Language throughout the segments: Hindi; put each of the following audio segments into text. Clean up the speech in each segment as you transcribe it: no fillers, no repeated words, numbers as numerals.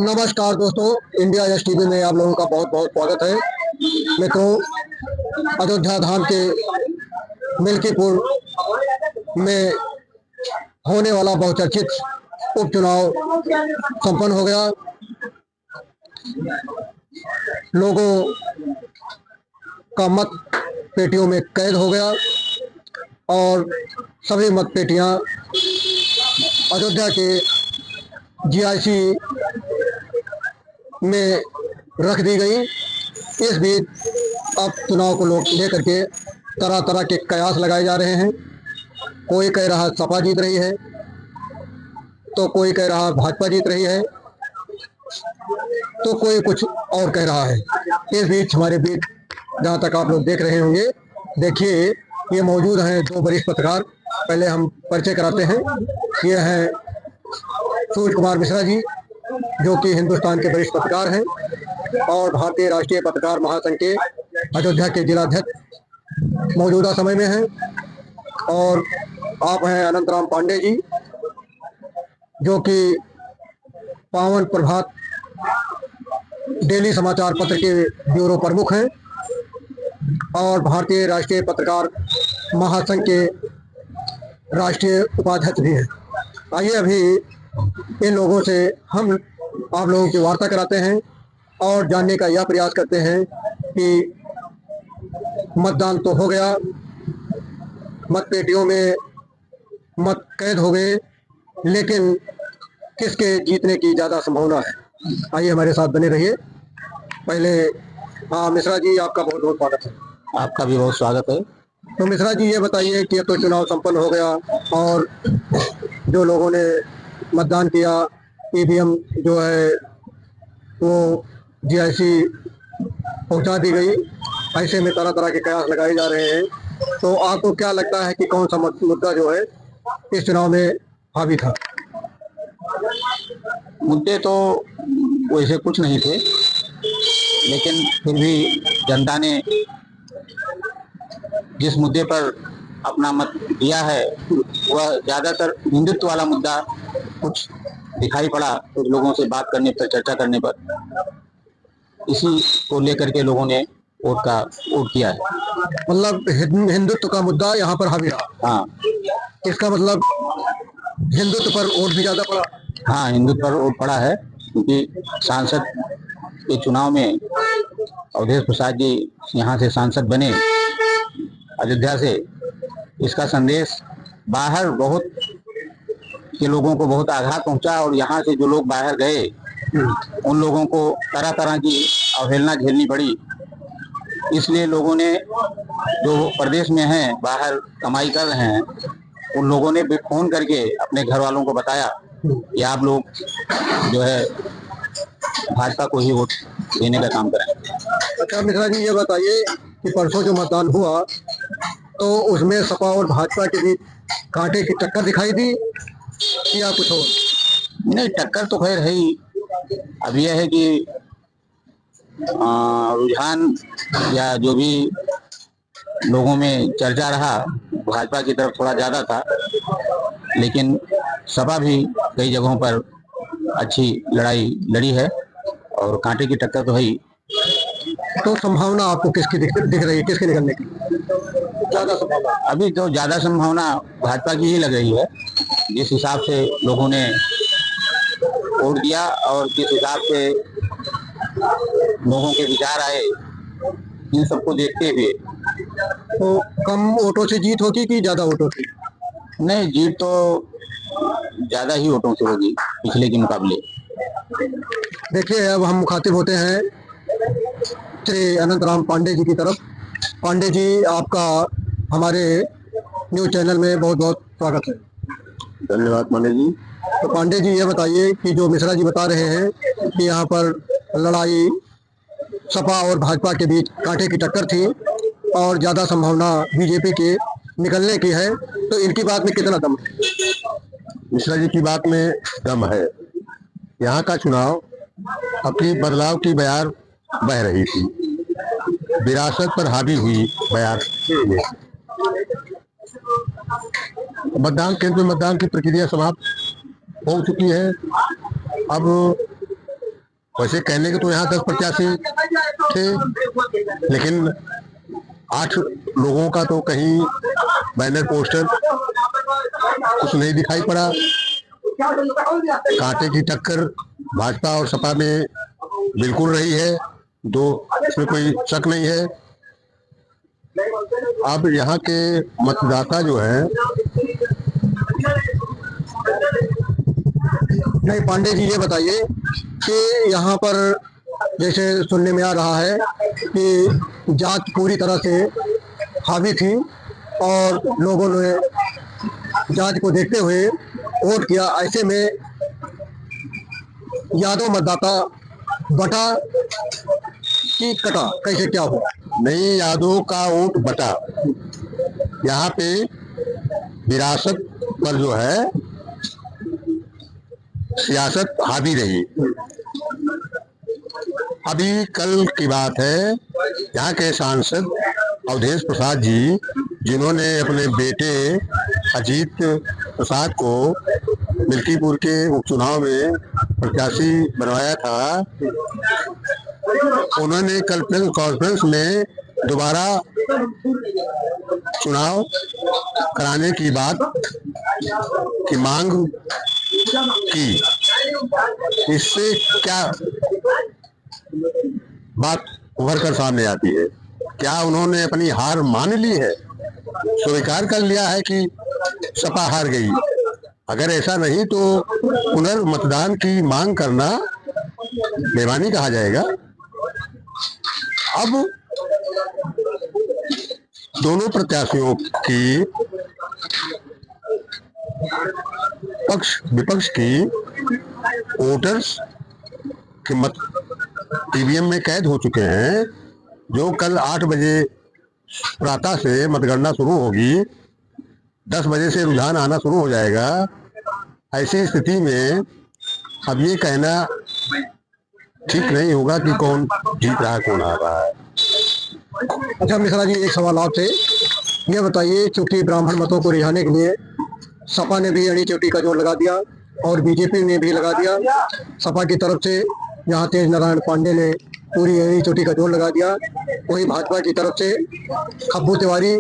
नमस्कार दोस्तों, इंडिया एस टीवी में आप लोगों का बहुत बहुत स्वागत है। मित्रों, अयोध्या धाम के मिल्कीपुर में होने वाला बहुचर्चित उपचुनाव संपन्न हो गया। लोगों का मत पेटियों में कैद हो गया और सभी मत पेटियां अयोध्या के जीआईसी में रख दी गई। इस बीच अब चुनाव को लेकर के तरह तरह के कयास लगाए जा रहे हैं। कोई कह रहा सपा जीत रही है, तो कोई कह रहा भाजपा जीत रही है, तो कोई कुछ और कह रहा है। इस बीच हमारे बीच जहाँ तक आप लोग देख रहे होंगे, देखिए ये मौजूद हैं दो वरिष्ठ पत्रकार। पहले हम परिचय कराते हैं। ये हैं सूर्य कुमार मिश्रा जी, जो कि हिंदुस्तान के वरिष्ठ पत्रकार हैं और भारतीय राष्ट्रीय पत्रकार महासंघ के अयोध्या के जिलाध्यक्ष मौजूदा समय में हैं। और आप हैं अनंतराम पांडे जी, जो कि पावन प्रभात डेली समाचार पत्र के ब्यूरो प्रमुख हैं और भारतीय राष्ट्रीय पत्रकार महासंघ के राष्ट्रीय उपाध्यक्ष भी हैं। आइए अभी इन लोगों से हम आप लोगों की वार्ता कराते हैं और जानने का यह प्रयास करते हैं कि मतदान तो हो गया, मत पेटियों में मत कैद हो गए, लेकिन किसके जीतने की ज़्यादा संभावना है। आइए हमारे साथ बने रहिए। पहले मिश्रा जी, आपका बहुत बहुत स्वागत है। आपका भी बहुत स्वागत है। तो मिश्रा जी, ये बताइए कि अब तो चुनाव संपन्न हो गया और जो लोगों ने मतदान किया, ईवीएम जो है वो जीआईसी पहुंचा दी गई। ऐसे में तरह तरह के कयास लगाए जा रहे हैं, तो आपको क्या लगता है कि कौन सा मुद्दा जो है इस चुनाव में हावी था? मुद्दे तो वैसे कुछ नहीं थे, लेकिन फिर भी जनता ने जिस मुद्दे पर अपना मत दिया है वह ज्यादातर हिंदुत्व वाला मुद्दा कुछ दिखाई पड़ा। कुछ लोगों से बात करने पर, चर्चा करने पर इसी को लेकर के लोगों ने वोट किया है। मतलब हिंदुत्व का मुद्दा यहाँ पर हावी रहा। हाँ, इसका मतलब हिंदुत्व पर वोट भी ज्यादा पड़ा। हाँ, हिंदुत्व पर वोट पड़ा है, क्योंकि सांसद के चुनाव में अवधेश प्रसाद जी यहाँ से सांसद बने अयोध्या से। इसका संदेश बाहर बहुत के लोगों को बहुत आघात पहुंचा और यहाँ से जो लोग बाहर गए उन लोगों को तरह तरह की अवहेलना झेलनी पड़ी। इसलिए लोगों ने, जो प्रदेश में हैं, बाहर कमाई कर रहे हैं, उन लोगों ने भी फोन करके अपने घर वालों को बताया कि आप लोग जो है भाजपा को ही वोट देने का काम करें। अच्छा मिश्रा जी, ये बताइए कि परसों जो मतदान हुआ तो उसमें सपा और भाजपा के बीच कांटे की टक्कर दिखाई दी या कुछ और? नहीं, टक्कर तो खैर है ही। अब यह है कि रुझान या जो भी लोगों में चर्चा रहा, भाजपा की तरफ थोड़ा ज्यादा था, लेकिन सपा भी कई जगहों पर अच्छी लड़ाई लड़ी है और कांटे की टक्कर तो है ही। तो संभावना आपको किसकी दिख रही है, किसके निकलने की ज्यादा संभावना? अभी तो ज्यादा संभावना भाजपा की ही लग रही है, जिस हिसाब से लोगों ने वोट दिया और जिस हिसाब से लोगों के विचार आए, इन सबको देखते हुए। तो कम वोटों से जीत होगी कि ज्यादा वोटों से? नहीं, जीत तो ज्यादा ही वोटों से होगी पिछले के मुकाबले। देखिए, अब हम मुखातिब होते हैं श्री अनंतराम पांडे जी की तरफ। पांडे जी, आपका हमारे न्यूज चैनल में बहुत बहुत स्वागत है। धन्यवाद पांडे जी। तो पांडे जी, ये बताइए कि जो मिश्रा जी बता रहे हैं कि यहाँ पर लड़ाई सपा और भाजपा के बीच कांटे की टक्कर थी और ज़्यादा संभावना बीजेपी के निकलने की है, तो इनकी बात में कितना दम है? मिश्रा जी की बात में दम है। यहाँ का चुनाव अपनी बदलाव की बयार बह रही थी, विरासत पर हावी हुई बयार। मतदान केंद्र में मतदान की प्रक्रिया समाप्त हो चुकी है अब वैसे कहने के तो यहाँ 10 प्रत्याशी थे, लेकिन 8 लोगों का तो कहीं बैनर पोस्टर कुछ नहीं दिखाई पड़ा। कांटे की टक्कर भाजपा और सपा में बिल्कुल रही है, इसमें कोई शक नहीं है। अब यहाँ के मतदाता जो है, नहीं पांडे जी ये बताइए कि यहाँ पर जैसे सुनने में आ रहा है कि जात पूरी तरह से हावी थी और लोगों ने जात को देखते हुए वोट किया, ऐसे में यादव मतदाता बटा कि कटा, कैसे क्या हुआ? नहीं, यादव का वोट बटा। यहाँ पे विरासत पर जो है सियासत हावी रही। अभी कल की बात है, यहाँ के सांसद अवधेश प्रसाद जी, जिन्होंने अपने बेटे अजीत प्रसाद को मिल्कीपुर के उपचुनाव में प्रत्याशी बनवाया था, उन्होंने कल प्रेस कॉन्फ्रेंस में दोबारा चुनाव कराने की बात की मांग की। इससे क्या बात उभर कर सामने आती है? क्या उन्होंने अपनी हार मान ली है, स्वीकार कर लिया है कि सपा हार गई? अगर ऐसा नहीं तो पुनर्मतदान की मांग करना बेईमानी कहा जाएगा। अब दोनों प्रत्याशियों की पक्ष विपक्ष की वोटर्स के मत ईवीएम में कैद हो चुके हैं, जो कल 8 बजे प्रातः से मतगणना शुरू होगी, 10 बजे से रुझान आना शुरू हो जाएगा। ऐसी स्थिति में अब ये कहना ठीक नहीं होगा कि कौन जीत रहा है कौन हार रहा है। अच्छा मिश्रा जी, एक सवाल आपसे ये बताइए, चूंकि ब्राह्मण मतों को रिझाने के लिए सपा ने भी अड़ी चोटी का जोर लगा दिया और बीजेपी ने भी लगा दिया। सपा की तरफ से यहाँ तेज नारायण पांडे ने पूरी अड़ी चोटी का जोर लगा दिया, वही भाजपा की तरफ से खब्बू तिवारी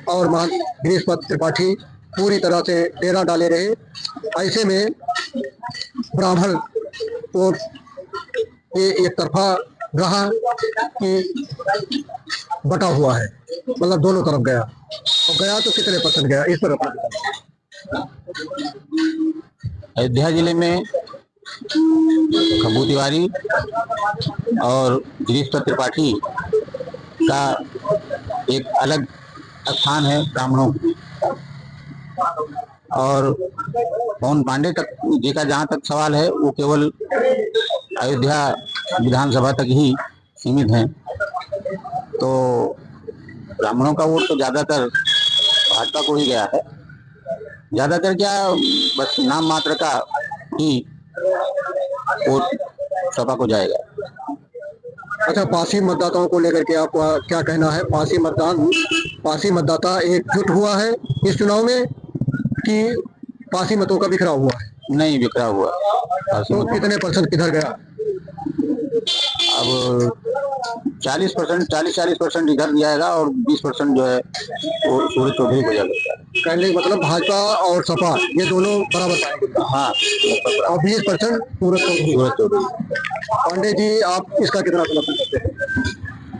और गिरीश त्रिपाठी पूरी तरह से डेरा डाले रहे। ऐसे में ब्राह्मण वोट ये एक तरफा रहा कि बटा हुआ है, मतलब दोनों तरफ गया, और गया तो कितने % गया, इस पर अपना। अयोध्या जिले में खब्बू तिवारी और गिरीश त्रिपाठी का एक अलग स्थान है ब्राह्मणों, और पवन पांडे तक जी का जहाँ तक सवाल है वो केवल अयोध्या विधानसभा तक ही सीमित हैं। तो ब्राह्मणों का वोट तो ज्यादातर भाजपा को ही गया है, ज्यादातर क्या बस नाम मात्र का ही वोट सपा को जाएगा। अच्छा, पासी मतदाताओं को लेकर के आपका क्या कहना है? पासी मतदाता एकजुट हुआ है इस चुनाव में कि पासी मतों का बिखरा हुआ है? नहीं बिखरा हुआ। तो कितने % किधर गया? अब 40% इधर जाएगा और 20% जो है वो सूरज चौधरी को जाएगा। कहने का मतलब भाजपा और सपा ये दोनों बराबर पाएंगे। हाँ, और 20% सूरज चौधरी। पांडे जी, आप इसका कितना समर्थन करते हैं?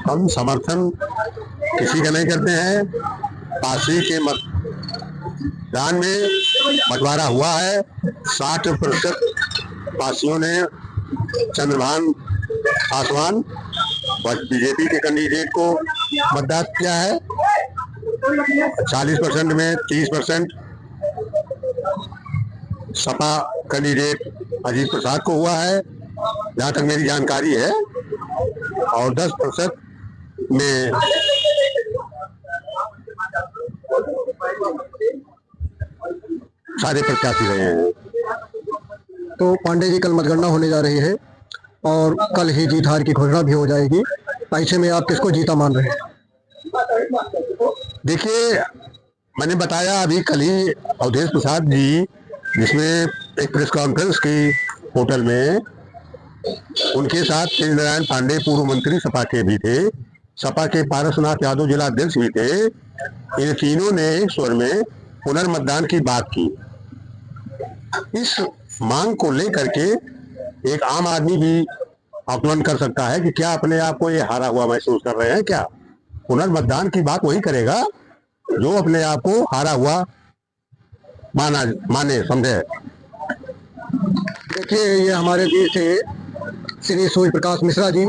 हम समर्थन किसी का नहीं करते हैं। पासी के मतदान में बंटवारा हुआ है। 60% पासियों ने चंद्रभान पासवान और बीजेपी के कैंडिडेट को मतदान किया है। 40% में 30% सपा कैंडिडेट अजीत प्रसाद को हुआ है, जहाँ तक मेरी जानकारी है, और 10% में सारे प्रत्याशी रहे हैं। तो पांडे जी, कल मतगणना होने जा रही है और कल ही जीत हार की घोषणा भी हो जाएगी, ऐसे में आप किसको जीता मान रहे हैं? देखिए, मैंने बताया अभी कल ही अवधेश प्रसाद जी, जिसमें एक प्रेस कॉन्फ्रेंस की होटल में। उनके साथ तेज नारायण पांडे पूर्व मंत्री सपा के भी थे, सपा के पारसनाथ यादव जिला अध्यक्ष भी थे। इन तीनों ने एक स्वर में पुनर्मतदान की बात की। इस मांग को लेकर के एक आम आदमी भी आकलन कर सकता है कि क्या अपने आप को ये हारा हुआ महसूस कर रहे हैं। क्या पुनर्मतदान की बात वही करेगा जो अपने आप को हारा हुआ माने समझे। देखिए, ये हमारे बीच थे श्री सूर्य प्रकाश मिश्रा जी,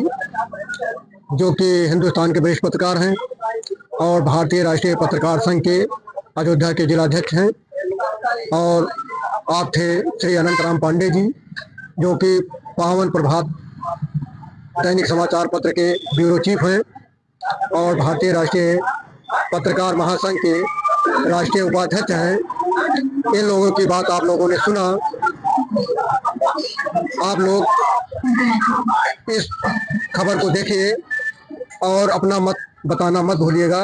जो कि हिंदुस्तान के वरिष्ठ पत्रकार हैं और भारतीय राष्ट्रीय पत्रकार संघ के अयोध्या के जिलाध्यक्ष हैं। और आप थे श्री अनंतराम पांडे जी, जो कि पावन प्रभात दैनिक समाचार पत्र के ब्यूरो चीफ हैं और भारतीय राष्ट्रीय पत्रकार महासंघ के राष्ट्रीय उपाध्यक्ष हैं। इन लोगों की बात आप लोगों ने सुना। आप लोग इस खबर को देखिए और अपना मत बताना मत भूलिएगा।